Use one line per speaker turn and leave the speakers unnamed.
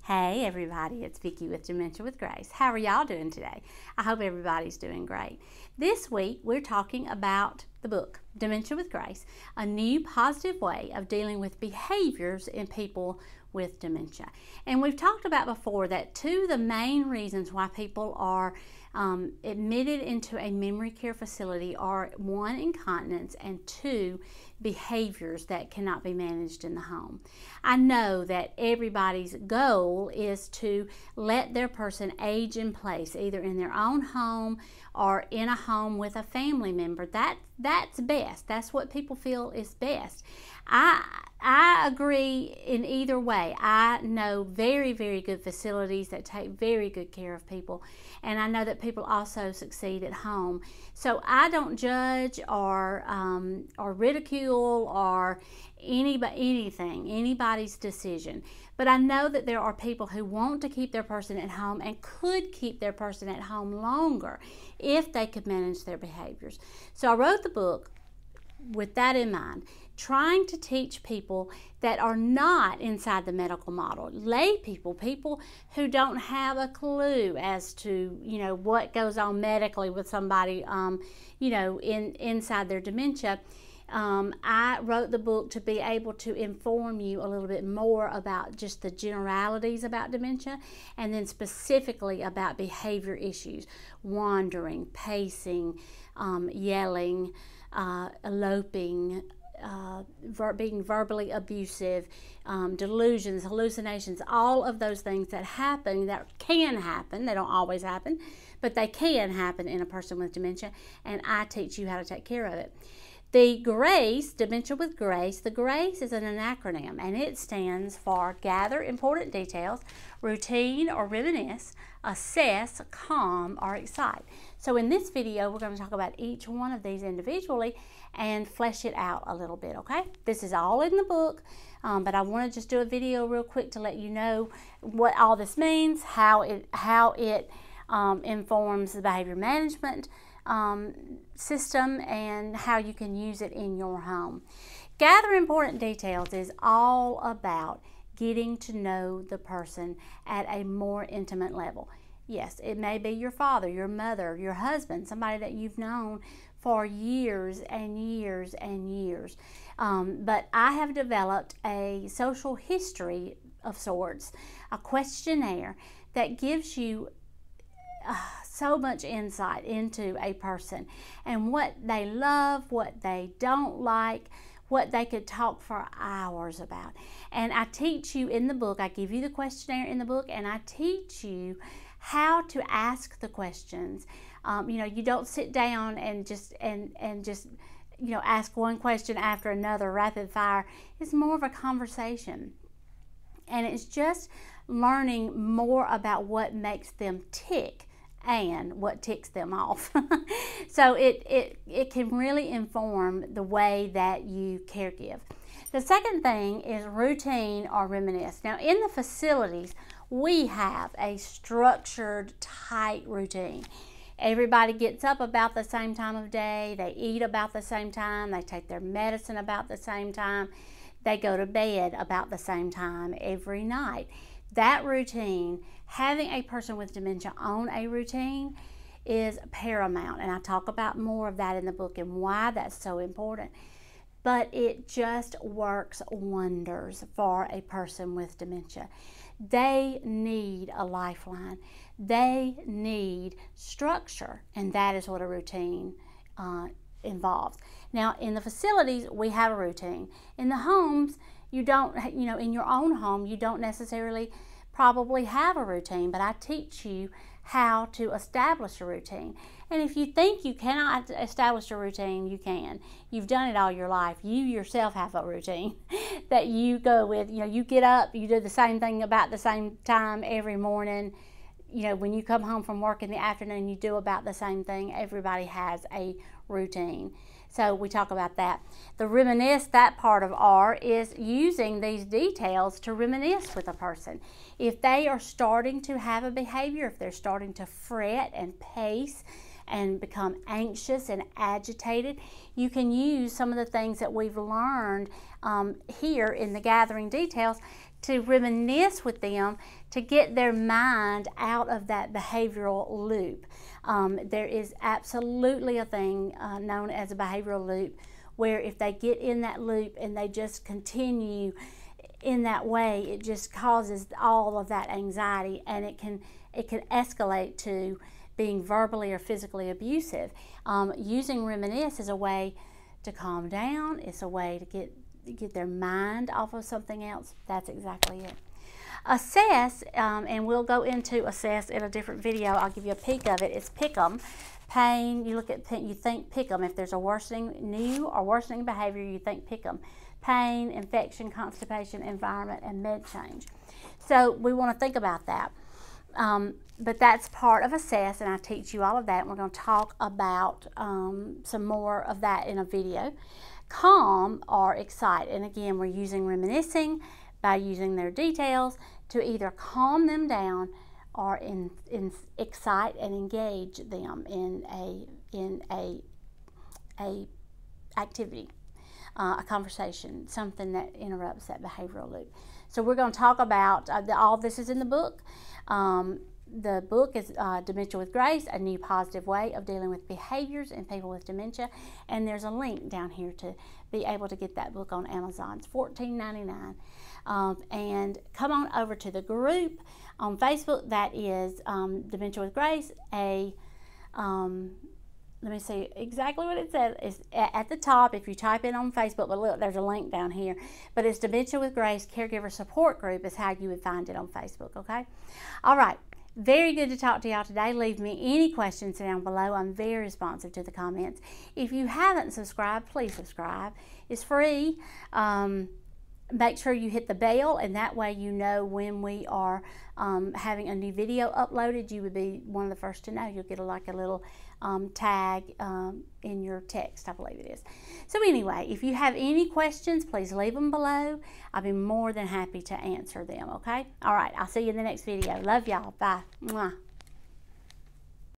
Hey everybody, it's Vicky with Dementia with Grace. How are y'all doing today? I hope everybody's doing great. This week we're talking about the book, Dementia with Grace, a new positive way of dealing with behaviors in people with dementia. And we've talked about before that two of the main reasons why people are admitted into a memory care facility are one, incontinence, and two, behaviors that cannot be managed in the home. I know that everybody's goal is to let their person age in place, either in their own home or in a home with a family member. That's best. That's what people feel is best. I agree in either way. I know very, very good facilities that take very good care of people, and I know that people also succeed at home. So I don't judge or ridicule or anybody's decision. But I know that there are people who want to keep their person at home and could keep their person at home longer if they could manage their behaviors. So I wrote the book with that in mind, trying to teach people that are not inside the medical model, lay people who don't have a clue as to, what goes on medically with somebody, inside their dementia. I wrote the book to be able to inform you a little bit more about just the generalities about dementia, and then specifically about behavior issues, wandering, pacing, yelling, eloping, being verbally abusive, delusions, hallucinations, all of those things that happen, that can happen. They don't always happen, but they can happen in a person with dementia, and I teach you how to take care of it. The GRACE, Dementia with Grace, the GRACE is an acronym, and it stands for Gather Important Details, Routine or Reminisce, Assess, Calm, or Excite. So in this video, we're going to talk about each one of these individually and flesh it out a little bit, okay? This is all in the book, but I want to just do a video real quick to let you know what all this means, how it informs the behavior management system, and how you can use it in your home. Gather Important Details is all about getting to know the person at a more intimate level. Yes, it may be your father, your mother, your husband, somebody that you've known for years and years and years. But I have developed a social history of sorts, a questionnaire that gives you so much insight into a person and what they love, what they don't like, what they could talk for hours about. And I teach you in the book, I give you the questionnaire in the book, and I teach you how to ask the questions. You don't sit down and just ask one question after another rapid fire. It's more of a conversation, and it's just learning more about what makes them tick and what ticks them off. So it can really inform the way that you caregive. The second thing is routine or reminisce. Now in the facilities, we have a structured, tight routine. Everybody gets up about the same time of day, they eat about the same time, they take their medicine about the same time, they go to bed about the same time every night. That routine, having a person with dementia on a routine, is paramount, and I talk about more of that in the book and why that's so important. But it just works wonders for a person with dementia. They need a lifeline. They need structure, and that is what a routine involves. Now, in the facilities, we have a routine. In the homes, you don't, in your own home, you don't necessarily probably have a routine, but I teach you how to establish a routine. And if you think you cannot establish a routine, you can. You've done it all your life. You yourself have a routine that you go with. You get up, you do the same thing about the same time every morning. When you come home from work in the afternoon, you do about the same thing. Everybody has a routine. So we talk about that. The reminisce, that part of R, is using these details to reminisce with a person. If they are starting to have a behavior, if they're starting to fret and pace and become anxious and agitated, you can use some of the things that we've learned here in the gathering details to reminisce with them to get their mind out of that behavioral loop. There is absolutely a thing known as a behavioral loop, where if they get in that loop and they just continue in that way, it just causes all of that anxiety, and it can escalate to being verbally or physically abusive. Using Reminisce is a way to calm down. It's a way to get their mind off of something else. That's exactly it. Assess, and we'll go into assess in a different video. I'll give you a peek of it. It's pick 'em. Pain, you look at pain, you think pick 'em. If there's a worsening, new or worsening behavior, you think pick 'em. Pain, infection, constipation, environment, and med change. So we want to think about that. But that's part of assess, and I teach you all of that. And we're going to talk about some more of that in a video. Calm or excite, and again, we're using reminiscing by using their details to either calm them down or excite and engage them in a activity, a conversation, something that interrupts that behavioral loop. So we're going to talk about all this is in the book. The book is Dementia with Grace, a new positive way of dealing with behaviors in people with dementia. And there's a link down here to be able to get that book on Amazon. It's $14.99. And come on over to the group on Facebook. That is Dementia with Grace. Let me see exactly what it says. It's at the top if you type in on Facebook, but look, there's a link down here. But it's Dementia with Grace Caregiver Support Group is how you would find it on Facebook, okay? All right. Very good to talk to y'all today. Leave me any questions down below. I'm very responsive to the comments. If you haven't subscribed, please subscribe. It's free. Make sure you hit the bell, and that way you know when we are having a new video uploaded. You would be one of the first to know. You'll get like a little tag in your text, I believe it is. So anyway, if you have any questions, please leave them below. I'll be more than happy to answer them, okay? All right, I'll see you in the next video. Love y'all. Bye. Mwah.